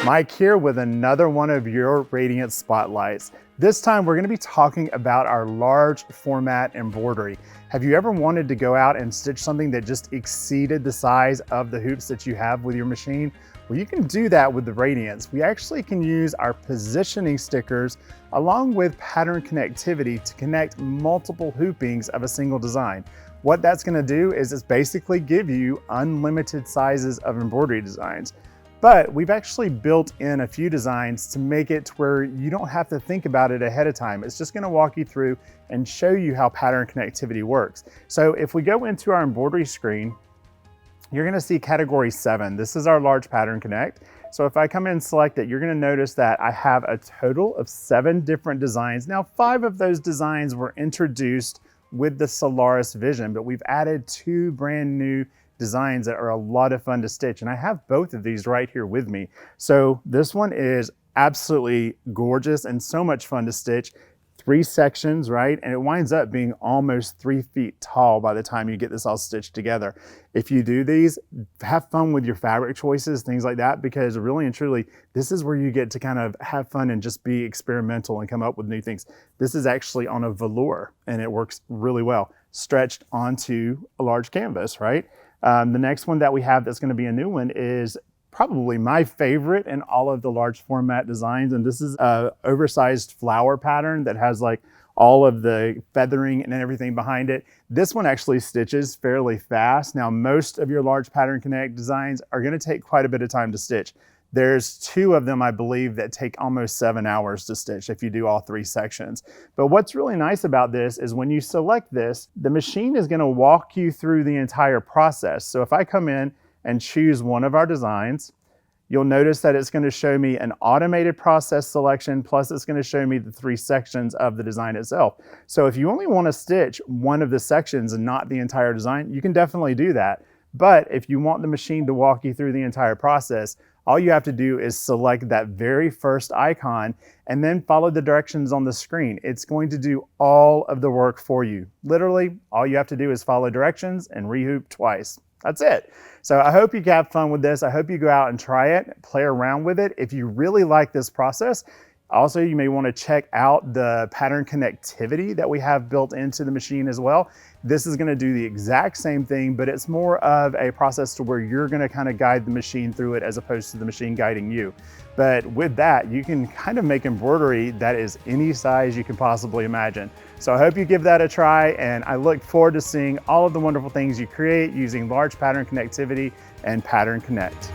Mike here with another one of your Radiance Spotlights. This time we're going to be talking about our large format embroidery. Have you ever wanted to go out and stitch something that just exceeded the size of the hoops that you have with your machine? Well, you can do that with the Radiance. We actually can use our positioning stickers along with pattern connectivity to connect multiple hoopings of a single design. What that's going to do is it's basically give you unlimited sizes of embroidery designs. But we've actually built in a few designs to make it to where you don't have to think about it ahead of time. It's just going to walk you through and show you how pattern connectivity works. So if we go into our embroidery screen, you're going to see category 7. This is our large pattern connect. So if I come in and select it, you're going to notice that I have a total of 7 different designs. Now 5 of those designs were introduced with the Solaris Vision, but we've added 2 brand new designs that are a lot of fun to stitch. And I have both of these right here with me. So this one is absolutely gorgeous and so much fun to stitch. 3 sections, right? And it winds up being almost 3 feet tall by the time you get this all stitched together. If you do these, have fun with your fabric choices, things like that, because really and truly, this is where you get to kind of have fun and just be experimental and come up with new things. This is actually on a velour and it works really well, stretched onto a large canvas, right? The next one that we have that's going to be a new one is probably my favorite in all of the large format designs. And this is a oversized flower pattern that has like all of the feathering and everything behind it. This one actually stitches fairly fast. Now, most of your large pattern connect designs are going to take quite a bit of time to stitch. There's 2 of them, I believe, that take almost 7 hours to stitch if you do all 3 sections. But what's really nice about this is when you select this, the machine is going to walk you through the entire process. So if I come in and choose one of our designs, you'll notice that it's going to show me an automated process selection, plus it's going to show me the 3 sections of the design itself. So if you only want to stitch one of the sections and not the entire design, you can definitely do that. But if you want the machine to walk you through the entire process, all you have to do is select that very first icon and then follow the directions on the screen. It's going to do all of the work for you. Literally, all you have to do is follow directions and rehoop twice. That's it. So I hope you have fun with this. I hope you go out and try it, play around with it. If you really like this process, also, you may want to check out the pattern connectivity that we have built into the machine as well. This is going to do the exact same thing, but it's more of a process to where you're going to kind of guide the machine through it as opposed to the machine guiding you. But with that, you can kind of make embroidery that is any size you can possibly imagine. So I hope you give that a try, and I look forward to seeing all of the wonderful things you create using large pattern connectivity and Pattern Connect.